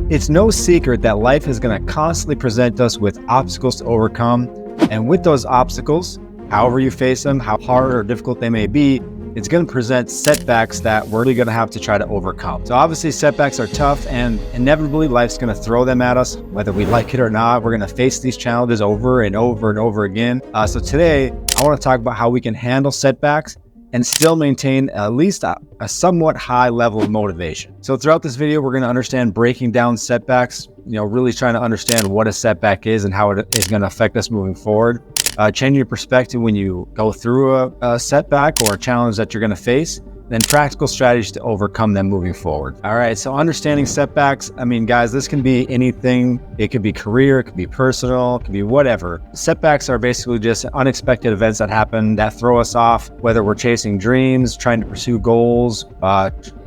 It's no secret that life is going to constantly present us with obstacles to overcome. And with those obstacles, however you face them, how hard or difficult they may be, it's going to present setbacks that we're really going to have to try to overcome. So obviously setbacks are tough, and inevitably life's going to throw them at us, whether we like it or not. We're going to face these challenges over and over and over again. So today I want to talk about how we can handle setbacks and still maintain at least a somewhat high level of motivation. So throughout this video, we're going to understand breaking down setbacks, really trying to understand what a setback is and how it is going to affect us moving forward. Changing your perspective when you go through a setback or a challenge that you're going to face, then practical strategies to overcome them moving forward. All right, so understanding setbacks, guys, this can be anything. It could be career, it could be personal, it could be whatever. Setbacks are basically just unexpected events that happen that throw us off, whether we're chasing dreams, trying to pursue goals,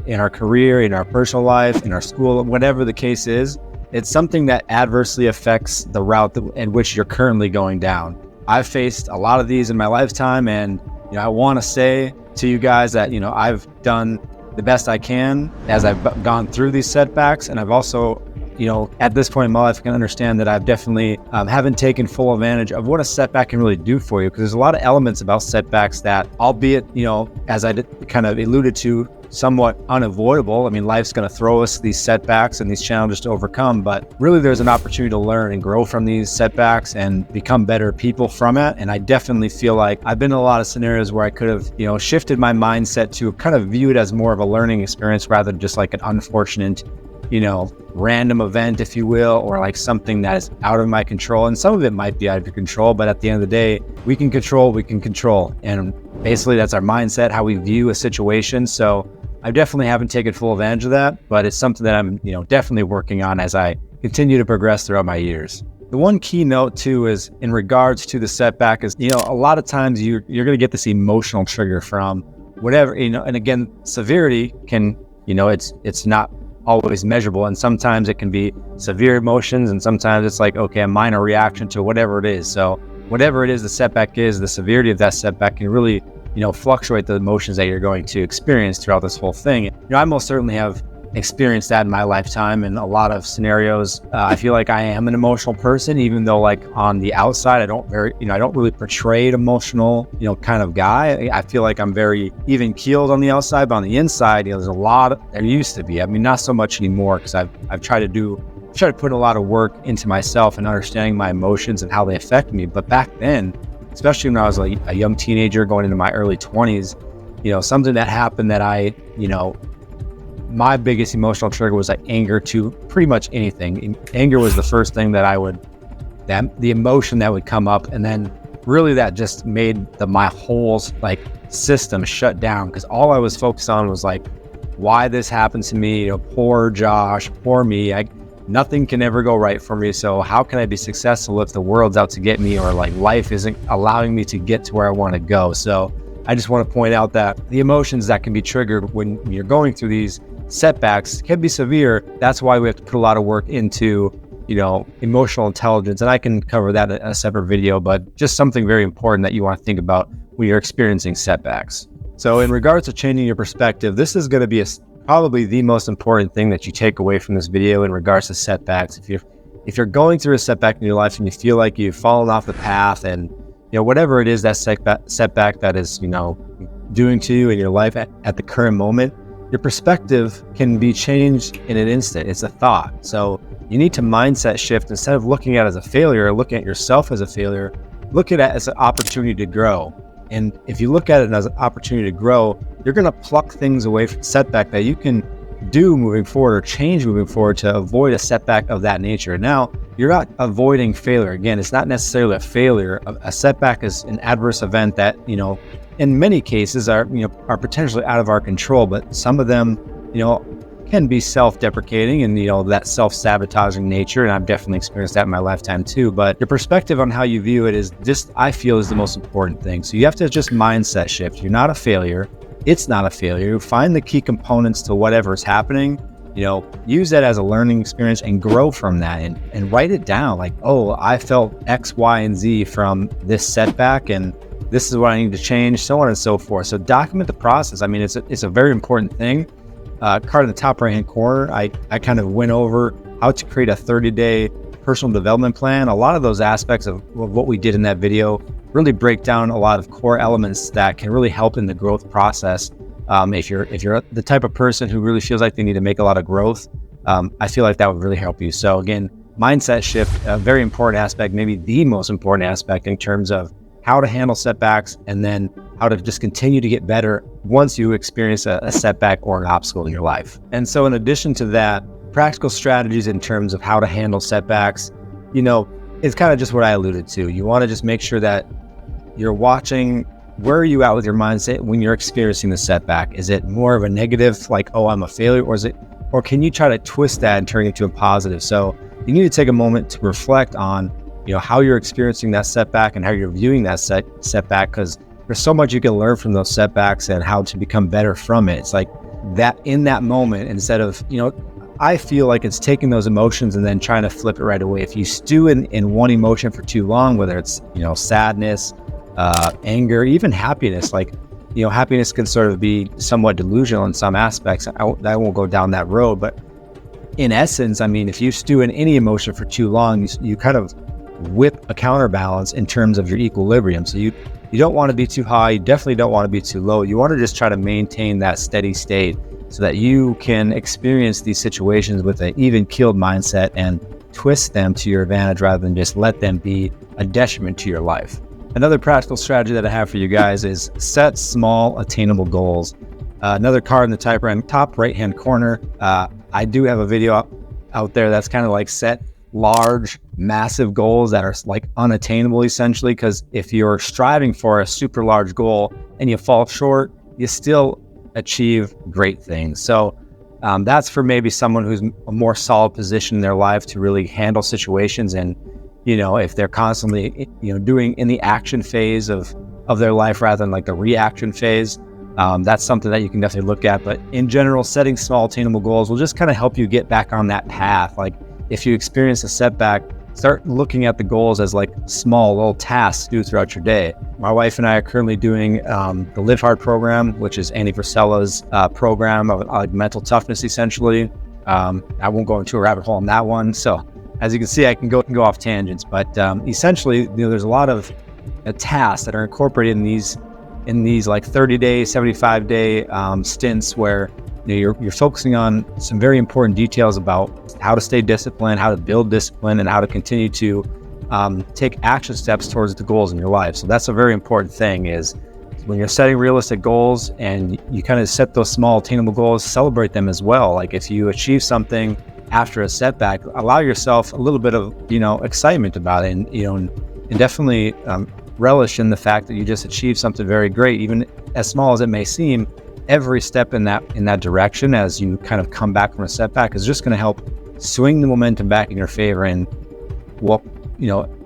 in our career, in our personal life, in our school, whatever the case is. It's something that adversely affects the route in which you're currently going down. I've faced a lot of these in my lifetime, and I want to say to you guys that I've done the best I can as I've gone through these setbacks, and I've also at this point in my life I can understand that I've definitely haven't taken full advantage of what a setback can really do for you, because there's a lot of elements about setbacks that, albeit as I kind of alluded to, somewhat unavoidable. Life's going to throw us these setbacks and these challenges to overcome, but really there's an opportunity to learn and grow from these setbacks and become better people from it. And I definitely feel like I've been in a lot of scenarios where I could have, shifted my mindset to kind of view it as more of a learning experience rather than just like an unfortunate, random event, if you will, or like something that is out of my control. And some of it might be out of your control, but at the end of the day, we can control. And basically that's our mindset, how we view a situation. So I definitely haven't taken full advantage of that, but it's something that I'm, definitely working on as I continue to progress throughout my years. The one key note too is in regards to the setback is, a lot of times you're going to get this emotional trigger from whatever, and again, severity can, it's not always measurable. And sometimes it can be severe emotions, and sometimes it's like, okay, a minor reaction to whatever it is. So whatever it is the setback is, the severity of that setback can really fluctuate the emotions that you're going to experience throughout this whole thing. I most certainly have experienced that in my lifetime in a lot of scenarios. I feel like I am an emotional person, even though like on the outside, I don't really portray an emotional, kind of guy. I feel like I'm very even keeled on the outside, but on the inside, there used to be, not so much anymore, because I've tried to put a lot of work into myself and understanding my emotions and how they affect me. But back then, especially when I was a young teenager going into my early 20s, something that happened that my biggest emotional trigger was like anger to pretty much anything. Anger was the first thing the emotion that would come up. And then really that just made my whole system shut down, because all I was focused on was like, why this happened to me, poor Josh, poor me. Nothing can ever go right for me. So how can I be successful if the world's out to get me, or like life isn't allowing me to get to where I want to go? So I just want to point out that the emotions that can be triggered when you're going through these setbacks can be severe. That's why we have to put a lot of work into, emotional intelligence. And I can cover that in a separate video, but just something very important that you want to think about when you're experiencing setbacks. So in regards to changing your perspective, this is going to be probably the most important thing that you take away from this video in regards to setbacks. If you're going through a setback in your life and you feel like you've fallen off the path, and whatever it is that setback that is doing to you in your life at the current moment, your perspective can be changed in an instant. It's a thought. So you need to mindset shift. Instead of looking at it as a failure or looking at yourself as a failure, look at it as an opportunity to grow. And if you look at it as an opportunity to grow, you're going to pluck things away from setback that you can do moving forward or change moving forward to avoid a setback of that nature. Now, you're not avoiding failure. Again, it's not necessarily a failure. A setback is an adverse event that, in many cases are potentially out of our control, but some of them, can be self-deprecating and, that self-sabotaging nature. And I've definitely experienced that in my lifetime too. But your perspective on how you view it is just, I feel, is the most important thing. So you have to just mindset shift. You're not a failure. It's not a failure. Find the key components to whatever is happening, use that as a learning experience and grow from that, and write it down. Like, oh, I felt X, Y, and Z from this setback, and this is what I need to change, so on and so forth. So document the process. It's a very important thing. Card in the top right hand corner, I kind of went over how to create a 30-day personal development plan. A lot of those aspects of what we did in that video really break down a lot of core elements that can really help in the growth process. If you're the type of person who really feels like they need to make a lot of growth, I feel like that would really help you. So again, mindset shift, a very important aspect, maybe the most important aspect in terms of how to handle setbacks, and then how to just continue to get better once you experience a setback or an obstacle in your life. And so in addition to that, practical strategies in terms of how to handle setbacks, it's kind of just what I alluded to. You want to just make sure that you're watching, where are you at with your mindset when you're experiencing the setback? Is it more of a negative, like, oh, I'm a failure, or can you try to twist that and turn it into a positive? So you need to take a moment to reflect on, how you're experiencing that setback and how you're viewing that setback, because there's so much you can learn from those setbacks and how to become better from it. It's like that in that moment, instead of, I feel like it's taking those emotions and then trying to flip it right away. If you stew in one emotion for too long, whether it's, sadness, anger, even happiness, happiness can sort of be somewhat delusional in some aspects. I won't go down that road, but in essence, if you stew in any emotion for too long, you kind of whip a counterbalance in terms of your equilibrium. So you don't want to be too high. You definitely don't want to be too low. You want to just try to maintain that steady state so that you can experience these situations with an even-keeled mindset and twist them to your advantage rather than just let them be a detriment to your life. Another practical strategy that I have for you guys is set small, attainable goals. Another card in the top right-hand corner. I do have a video out there that's kind of like set large, massive goals that are like unattainable, essentially, because if you're striving for a super large goal and you fall short, you still achieve great things. So that's for maybe someone who's a more solid position in their life to really handle situations. And if they're constantly doing in the action phase of their life rather than like the reaction phase, that's something that you can definitely look at. But in general, setting small attainable goals will just kind of help you get back on that path. Like if you experience a setback, start looking at the goals as like small little tasks to do throughout your day. My wife and I are currently doing the Live Hard program, which is Andy Frisella's program of like mental toughness, essentially. I won't go into a rabbit hole on that one. So as you can see, I can go off tangents, but essentially, there's a lot of tasks that are incorporated in these like 30-day, 75-day stints where you're focusing on some very important details about how to stay disciplined, how to build discipline, and how to continue to take action steps towards the goals in your life. So that's a very important thing, is when you're setting realistic goals and you kind of set those small attainable goals, celebrate them as well. Like if you achieve something after a setback, allow yourself a little bit of, excitement about it, and definitely relish in the fact that you just achieved something very great, even as small as it may seem. Every step in that direction as you kind of come back from a setback is just going to help swing the momentum back in your favor. And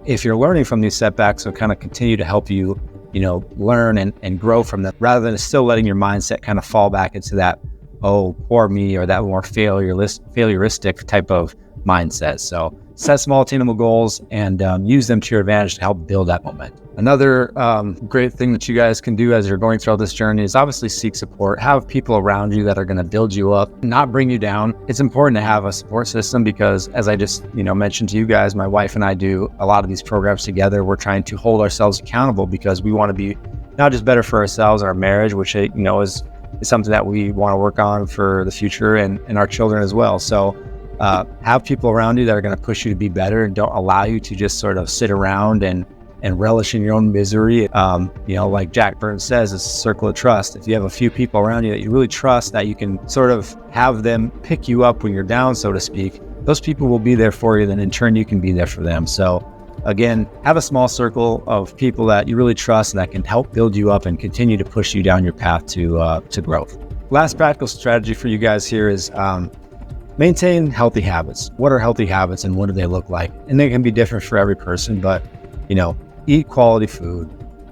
if you're learning from these setbacks, it'll kind of continue to help you, learn and grow from them, rather than still letting your mindset kind of fall back into that, oh, poor me, or that more failuristic type of mindset. So set small attainable goals and use them to your advantage to help build that momentum. Another great thing that you guys can do as you're going throughout this journey is obviously seek support. Have people around you that are going to build you up, not bring you down. It's important to have a support system because, as I just mentioned to you guys, my wife and I do a lot of these programs together. We're trying to hold ourselves accountable because we want to be not just better for ourselves and our marriage, which is something that we want to work on for the future and our children as well. So have people around you that are going to push you to be better and don't allow you to just sort of sit around and relish in your own misery. Like Jack Burns says, it's a circle of trust. If you have a few people around you that you really trust, that you can sort of have them pick you up when you're down, so to speak, those people will be there for you. Then in turn, you can be there for them. So again, have a small circle of people that you really trust and that can help build you up and continue to push you down your path to growth. Last practical strategy for you guys here is maintain healthy habits. What are healthy habits and what do they look like? And they can be different for every person, but eat quality food,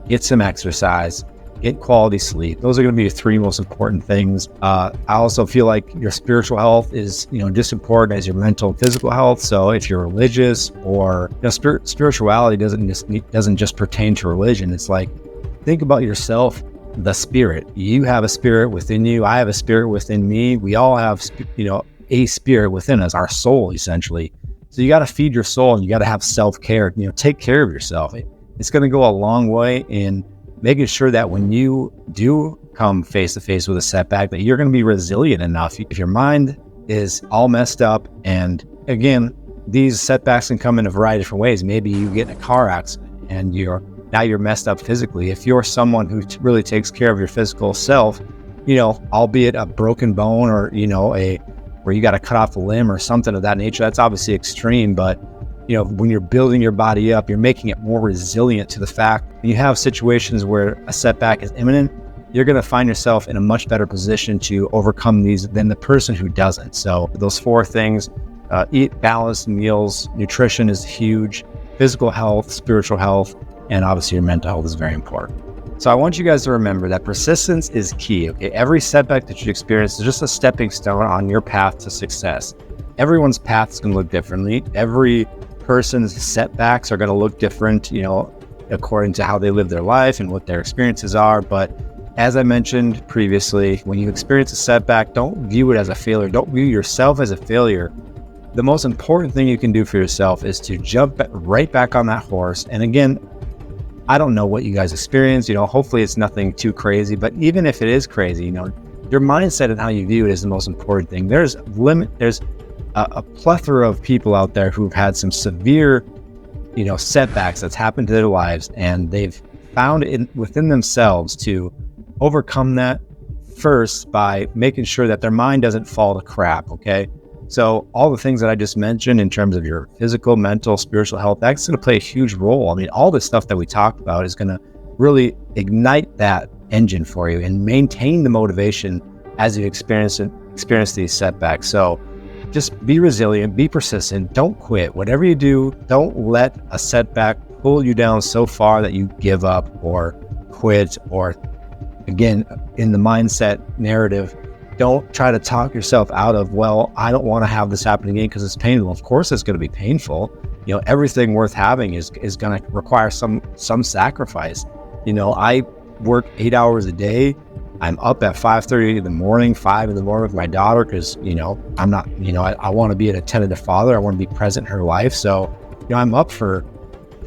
get some exercise, get quality sleep. Those are going to be the three most important things. I also feel like your spiritual health is, just important as your mental and physical health. So if you're religious or spirituality doesn't just pertain to religion. It's like, think about yourself, the spirit. You have a spirit within you. I have a spirit within me. We all have, a spirit within us, our soul, essentially. So you got to feed your soul, and you got to have self-care, take care of yourself. It's going to go a long way in making sure that when you do come face to face with a setback, that you're going to be resilient enough. If your mind is all messed up, and again, these setbacks can come in a variety of different ways. Maybe you get in a car accident and now you're messed up physically. If you're someone who really takes care of your physical self, albeit a broken bone or, where you got to cut off a limb or something of that nature, that's obviously extreme. But, when you're building your body up, you're making it more resilient to the fact you have situations where a setback is imminent. You're going to find yourself in a much better position to overcome these than the person who doesn't. So those 4 things, eat balanced meals, nutrition is huge, physical health, spiritual health, and obviously your mental health is very important. So I want you guys to remember that persistence is key. Okay, every setback that you experience is just a stepping stone on your path to success. Everyone's path is going to look differently. Every person's setbacks are going to look different, according to how they live their life and what their experiences are. But as I mentioned previously, when you experience a setback, don't view it as a failure. Don't view yourself as a failure. The most important thing you can do for yourself is to jump right back on that horse. And again, I don't know what you guys experience, hopefully it's nothing too crazy, but even if it is crazy, your mindset and how you view it is the most important thing. There's a plethora of people out there who've had some severe, setbacks that's happened to their lives, and they've found it within themselves to overcome that first by making sure that their mind doesn't fall to crap. Okay. So all the things that I just mentioned in terms of your physical, mental, spiritual health, that's going to play a huge role. I mean, all this stuff that we talked about is going to really ignite that engine for you and maintain the motivation as you experience these setbacks. So just be resilient, be persistent, don't quit. Whatever you do, don't let a setback pull you down so far that you give up or quit, or again, in the mindset narrative, don't try to talk yourself out of, well, I don't want to have this happen again because it's painful. Of course it's going to be painful. Everything worth having is going to require some sacrifice. I work 8 hours a day. I'm up at 5:30 in the morning, 5 in the morning with my daughter because, I'm not, I want to be an attentive father. I want to be present in her life. So, I'm up for,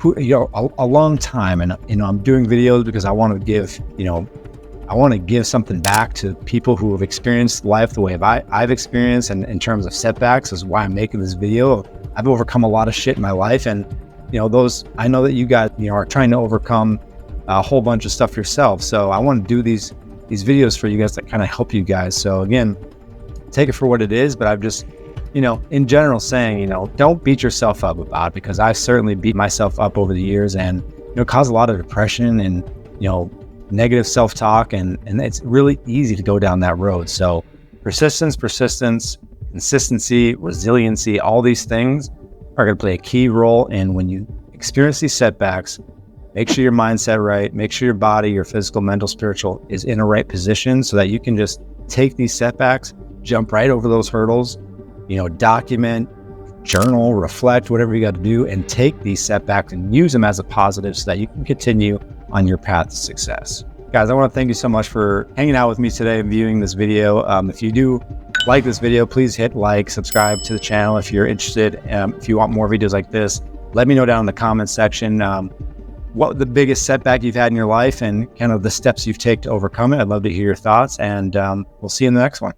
a long time, and, I'm doing videos because I want to give, I want to give something back to people who have experienced life the way I've experienced, and in terms of setbacks is why I'm making this video. I've overcome a lot of shit in my life, and I know that you guys are trying to overcome a whole bunch of stuff yourself. So I want to do these videos for you guys that kind of help you guys. So again, take it for what it is, but I've just in general saying, don't beat yourself up about it, because I certainly beat myself up over the years and caused a lot of depression and negative self-talk, and it's really easy to go down that road. So persistence, consistency, resiliency, all these things are going to play a key role in when you experience these setbacks. Make sure your mindset right, make sure your body, your physical, mental, spiritual is in a right position so that you can just take these setbacks, jump right over those hurdles, document, journal, reflect, whatever you got to do, and take these setbacks and use them as a positive so that you can continue on your path to success. Guys, I want to thank you so much for hanging out with me today and viewing this video. If you do like this video, please hit like, subscribe to the channel if you're interested. If you want more videos like this, let me know down in the comments section what the biggest setback you've had in your life and kind of the steps you've taken to overcome it. I'd love to hear your thoughts, and we'll see you in the next one.